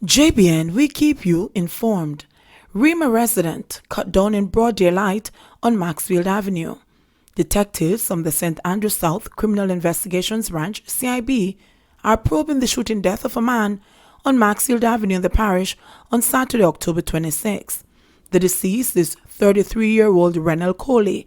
JBN, we keep you informed. Rima resident cut down in broad daylight on Maxfield Avenue. Detectives from the St. Andrew South Criminal Investigations Branch, CIB, are probing the shooting death of a man on Maxfield Avenue in the parish on Saturday, October 26. The deceased is 33-year-old Renel Coley,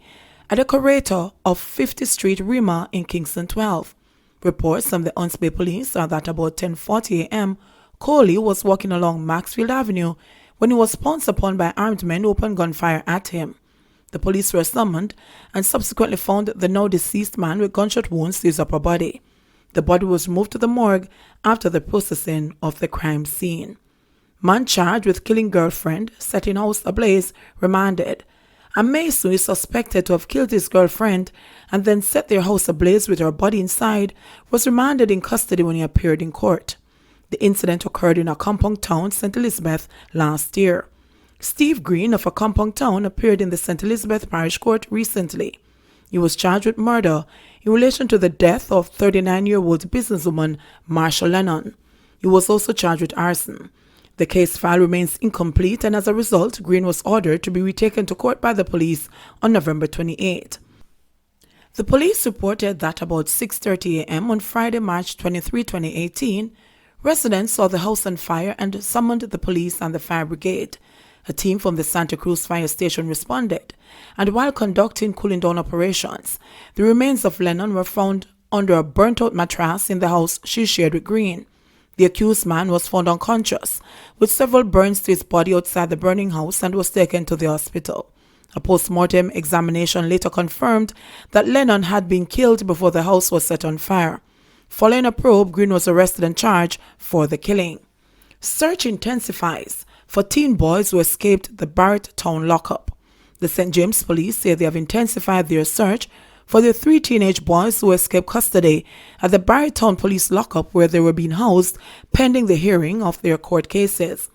a decorator of 50th Street, Rima in Kingston 12. Reports from the Hunts Bay Police are that about 10:40 a.m., Coley was walking along Maxfield Avenue when he was pounced upon by armed men who opened gunfire at him. The police were summoned and subsequently found the now deceased man with gunshot wounds to his upper body. The body was moved to the morgue after the processing of the crime scene. Man charged with killing girlfriend, setting house ablaze, remanded. A mason is suspected to have killed his girlfriend and then set their house ablaze with her body inside, was remanded in custody when he appeared in court. The incident occurred in a compound town, St. Elizabeth, last year. Steve Green of a compound town appeared in the St. Elizabeth Parish Court recently. He was charged with murder in relation to the death of 39-year-old businesswoman Marsha Lennon. He was also charged with arson. The case file remains incomplete, and as a result, Green was ordered to be retaken to court by the police on November 28. The police reported that about 6:30 a.m. on Friday, March 23, 2018, residents saw the house on fire and summoned the police and the fire brigade. A team from the Santa Cruz fire station responded, and while conducting cooling down operations, the remains of Lennon were found under a burnt-out mattress in the house she shared with Green. The accused man was found unconscious, with several burns to his body outside the burning house, and was taken to the hospital. A post-mortem examination later confirmed that Lennon had been killed before the house was set on fire. Following a probe, Green was arrested and charged for the killing. Search intensifies for teen boys who escaped the Barrett Town lockup. The St. James Police say they have intensified their search for the 3 teenage boys who escaped custody at the Barrett Town Police lockup, where they were being housed pending the hearing of their court cases.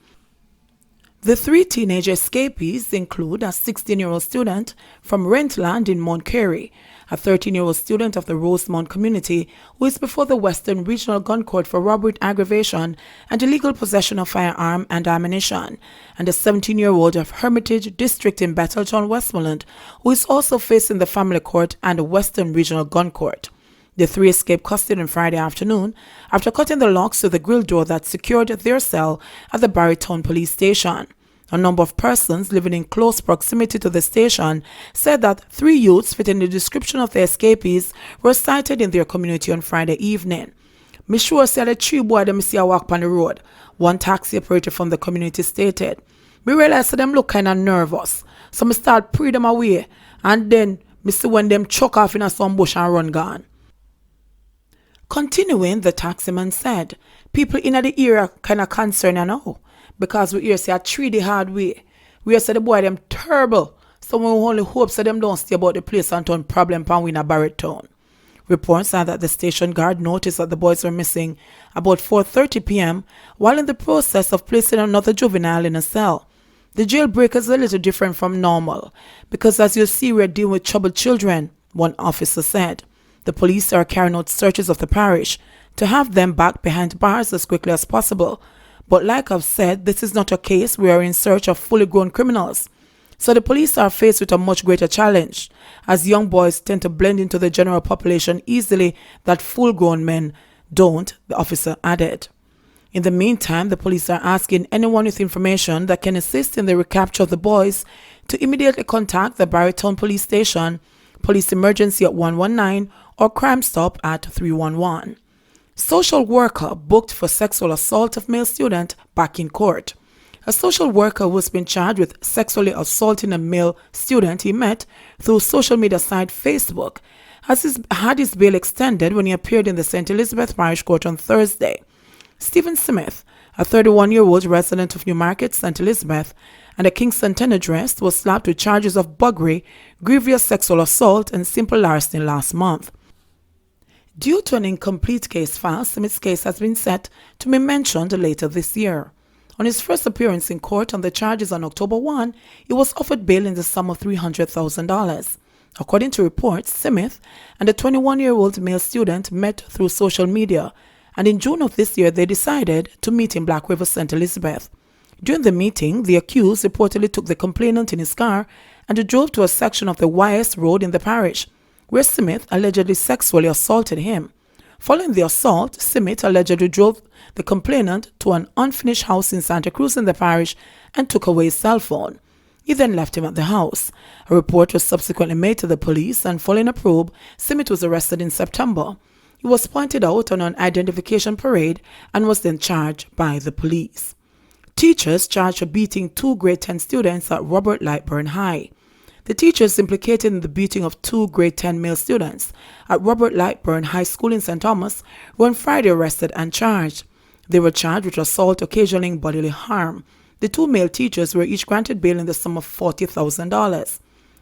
The 3 teenage escapees include a 16-year-old student from Rentland in Mount Carey, a 13-year-old student of the Rosemount community who is before the Western Regional Gun Court for robbery with aggravation and illegal possession of firearm and ammunition, and a 17-year-old of Hermitage District in Betheltown, Westmoreland, who is also facing the Family Court and the Western Regional Gun Court. The 3 escaped custody on Friday afternoon after cutting the locks to the grill door that secured their cell at the Barrytown police station. A number of persons living in close proximity to the station said that 3 youths fitting the description of the escapees were sighted in their community on Friday evening. "Me sure said the 3 boys them see a walk on the road," one taxi operator from the community stated. "Me realize that them look kind of nervous, so me start pray them away, and then me see when them chuck off in a some bush and run gone." Continuing, the taximan said, "People in the area kind of concerned now, because we hear say a 3 the hard way. We hear say the boy them terrible, so we only hope so them don't stay about the place and turn problem pan win a Barrett Town." Reports are that the station guard noticed that the boys were missing about 4:30 p.m. while in the process of placing another juvenile in a cell. The jailbreak is a little different from normal, because as you see, we're dealing with troubled children, one officer said. The police are carrying out searches of the parish to have them back behind bars as quickly as possible. But like I've said, this is not a case we are in search of fully grown criminals. So the police are faced with a much greater challenge, as young boys tend to blend into the general population easily that full-grown men don't, the officer added. In the meantime, the police are asking anyone with information that can assist in the recapture of the boys to immediately contact the Barrytown police station, police emergency at 119, or Crime Stop at 311. Social worker booked for sexual assault of male student back in court. A social worker who has been charged with sexually assaulting a male student he met through social media site Facebook had his bail extended when he appeared in the St. Elizabeth Parish Court on Thursday. Stephen Smith, a 31-year-old resident of Newmarket, St. Elizabeth, and a Kingston tenant was slapped with charges of buggery, grievous sexual assault, and simple larceny last month. Due to an incomplete case file, Smith's case has been set to be mentioned later this year. On his first appearance in court on the charges on October 1, he was offered bail in the sum of $300,000. According to reports, Smith and a 21-year-old male student met through social media and in June of this year they decided to meet in Black River, St. Elizabeth. During the meeting, the accused reportedly took the complainant in his car and drove to a section of the YS Road in the parish, where Smith allegedly sexually assaulted him. Following the assault, Smith allegedly drove the complainant to an unfinished house in Santa Cruz in the parish and took away his cell phone. He then left him at the house. A report was subsequently made to the police, and following a probe, Smith was arrested in September. He was pointed out on an identification parade and was then charged by the police. Teachers charged for beating 2 grade 10 students at Robert Lightburn High. The teachers implicated in the beating of 2 grade 10 male students at Robert Lightburn High School in St. Thomas were on Friday arrested and charged. They were charged with assault occasioning bodily harm. The 2 male teachers were each granted bail in the sum of $40,000. It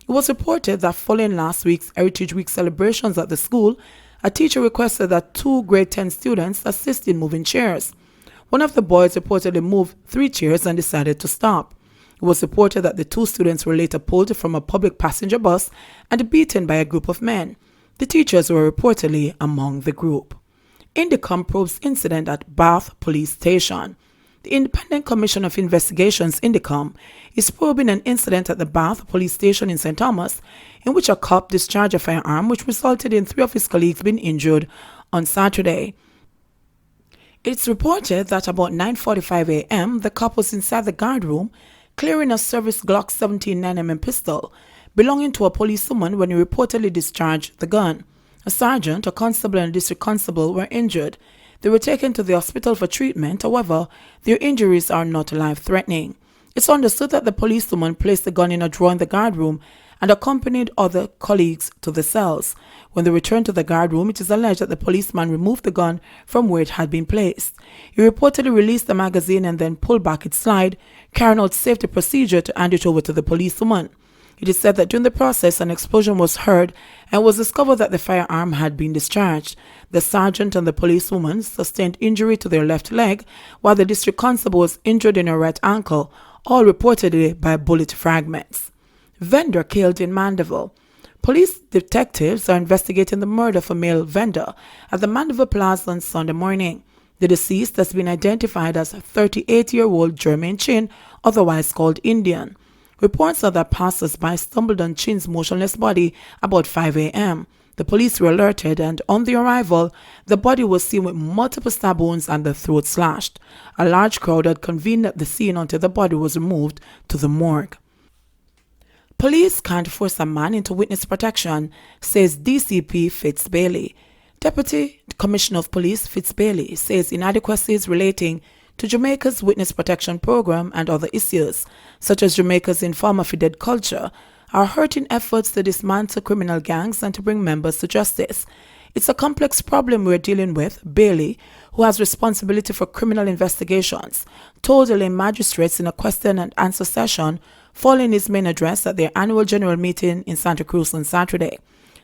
was reported that following last week's Heritage Week celebrations at the school, a teacher requested that 2 grade 10 students assist in moving chairs. One of the boys reportedly moved 3 chairs and decided to stop. It was reported that the 2 students were later pulled from a public passenger bus and beaten by a group of men. The teachers were reportedly among the group. Indicom probes incident at Bath Police Station. The Independent Commission of Investigations, Indicom, is probing an incident at the Bath Police Station in St. Thomas in which a cop discharged a firearm which resulted in 3 of his colleagues being injured on Saturday. It's reported that about 9:45 a.m., the cop was inside the guard room clearing a service Glock 17 9mm pistol belonging to a policewoman when he reportedly discharged the gun. A sergeant, a constable, and a district constable were injured. They were taken to the hospital for treatment. However, their injuries are not life-threatening. It's understood that the policewoman placed the gun in a drawer in the guard room and accompanied other colleagues to the cells. When they returned to the guard room, it is alleged that the policeman removed the gun from where it had been placed. He reportedly released the magazine and then pulled back its slide, carrying out safety procedure to hand it over to the policewoman. It is said that during the process, an explosion was heard and it was discovered that the firearm had been discharged. The sergeant and the policewoman sustained injury to their left leg, while the district constable was injured in her right ankle, all reportedly by bullet fragments. Vendor killed in Mandeville. Police detectives are investigating the murder of a male vendor at the Mandeville Plaza on Sunday morning. The deceased has been identified as 38-year-old Jermaine Chin, otherwise called Indian. Reports are that passers-by stumbled on Chin's motionless body about 5 a.m. The police were alerted, and on their arrival, the body was seen with multiple stab wounds and the throat slashed. A large crowd had convened at the scene until the body was removed to the morgue. Police can't force a man into witness protection, says DCP Fitz Bailey. Deputy Commissioner of Police Fitz Bailey says inadequacies relating to Jamaica's witness protection program and other issues, such as Jamaica's informer-fided culture, are hurting efforts to dismantle criminal gangs and to bring members to justice. It's a complex problem we're dealing with, Bailey, who has responsibility for criminal investigations, told the magistrates in a question and answer session following his main address at their annual general meeting in Santa Cruz on Saturday.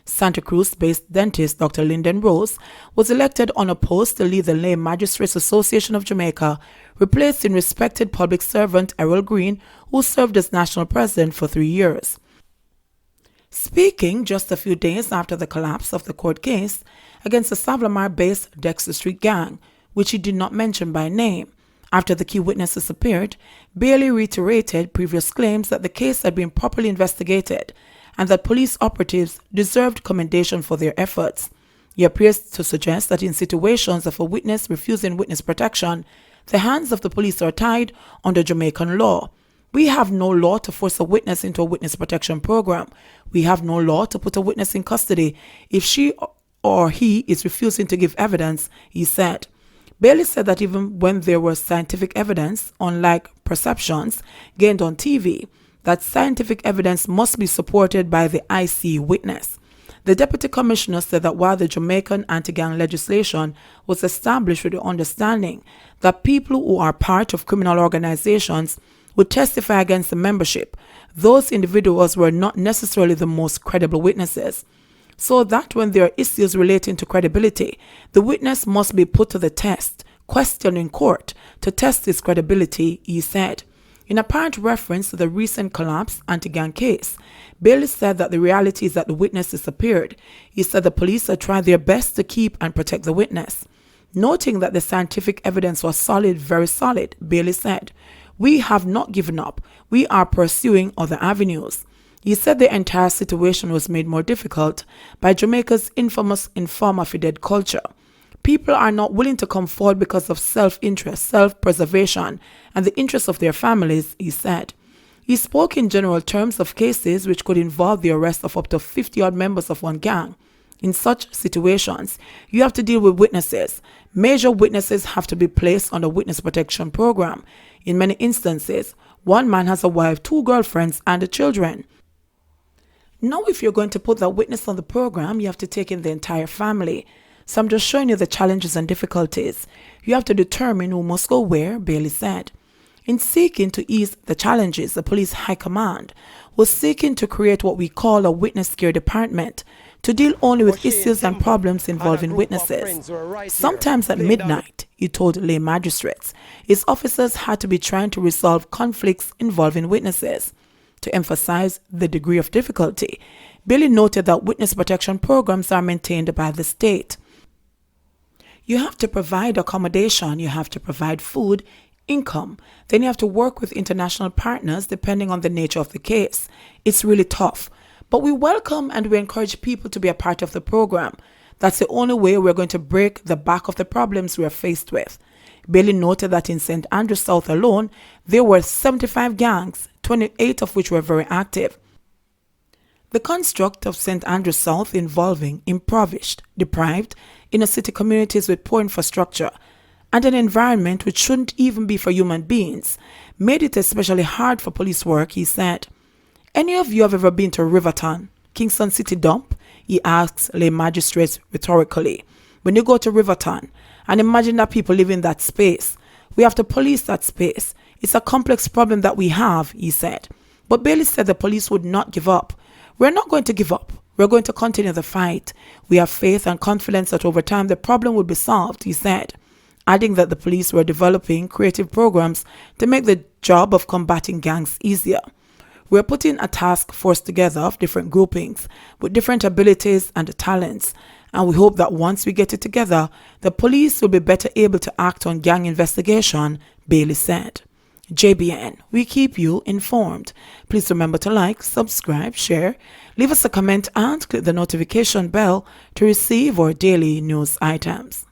Santa Cruz-based dentist Dr. Lyndon Rose was elected unopposed to lead the Lay Magistrates Association of Jamaica, replacing respected public servant Errol Green, who served as national president for 3 years. Speaking just a few days after the collapse of the court case against the Savlamar-based Dexter Street gang, which he did not mention by name, after the key witnesses appeared, Bailey reiterated previous claims that the case had been properly investigated and that police operatives deserved commendation for their efforts. He appears to suggest that in situations of a witness refusing witness protection, the hands of the police are tied under Jamaican law. We have no law to force a witness into a witness protection program. We have no law to put a witness in custody if she or he is refusing to give evidence, he said. Bailey said that even when there was scientific evidence, unlike perceptions gained on TV, that scientific evidence must be supported by the IC witness. The Deputy Commissioner said that while the Jamaican anti-gang legislation was established with the understanding that people who are part of criminal organizations would testify against the membership, those individuals were not necessarily the most credible witnesses. So that when there are issues relating to credibility, the witness must be put to the test, questioned in court, to test his credibility, he said. In apparent reference to the recent collapse anti-gang case, Bailey said that the reality is that the witness disappeared. He said the police had tried their best to keep and protect the witness. Noting that the scientific evidence was solid, very solid, Bailey said, "We have not given up. We are pursuing other avenues." He said the entire situation was made more difficult by Jamaica's infamous informer fided culture. People are not willing to come forward because of self-interest, self-preservation, and the interests of their families, he said. He spoke in general terms of cases which could involve the arrest of up to 50-odd members of one gang. In such situations, you have to deal with witnesses. Major witnesses have to be placed on the witness protection program. In many instances, one man has a wife, 2 girlfriends, and children. Now, if you're going to put that witness on the program, you have to take in the entire family. So I'm just showing you the challenges and difficulties. You have to determine who must go where, Bailey said. In seeking to ease the challenges, the police high command was seeking to create what we call a witness care department to deal only with issues and problems involving witnesses. Sometimes at midnight, he told lay magistrates, his officers had to be trying to resolve conflicts involving witnesses. To emphasize the degree of difficulty, Bailey noted that witness protection programs are maintained by the state. You have to provide accommodation, you have to provide food, income, then you have to work with international partners depending on the nature of the case. It's really tough, but we welcome and we encourage people to be a part of the program. That's the only way we're going to break the back of the problems we are faced with. Bailey noted that in St. Andrews South alone, there were 75 gangs, 28 of which were very active. The construct of St. Andrews South involving impoverished, deprived, inner city communities with poor infrastructure, and an environment which shouldn't even be for human beings, made it especially hard for police work, he said. Any of you have ever been to Riverton, Kingston City Dump? He asks lay magistrates rhetorically. When you go to Riverton, and imagine that people live in that space, we have to police that space. It's a complex problem that we have, he said. But Bailey said the police would not give up. We're not going to give up. We're going to continue the fight. We have faith and confidence that over time the problem will be solved, he said, adding that the police were developing creative programs to make the job of combating gangs easier. We're putting a task force together of different groupings with different abilities and talents, and we hope that once we get it together, the police will be better able to act on gang investigation, Bailey said. JBNN, we keep you informed. Please remember to like, subscribe, share, leave us a comment and click the notification bell to receive our daily news items.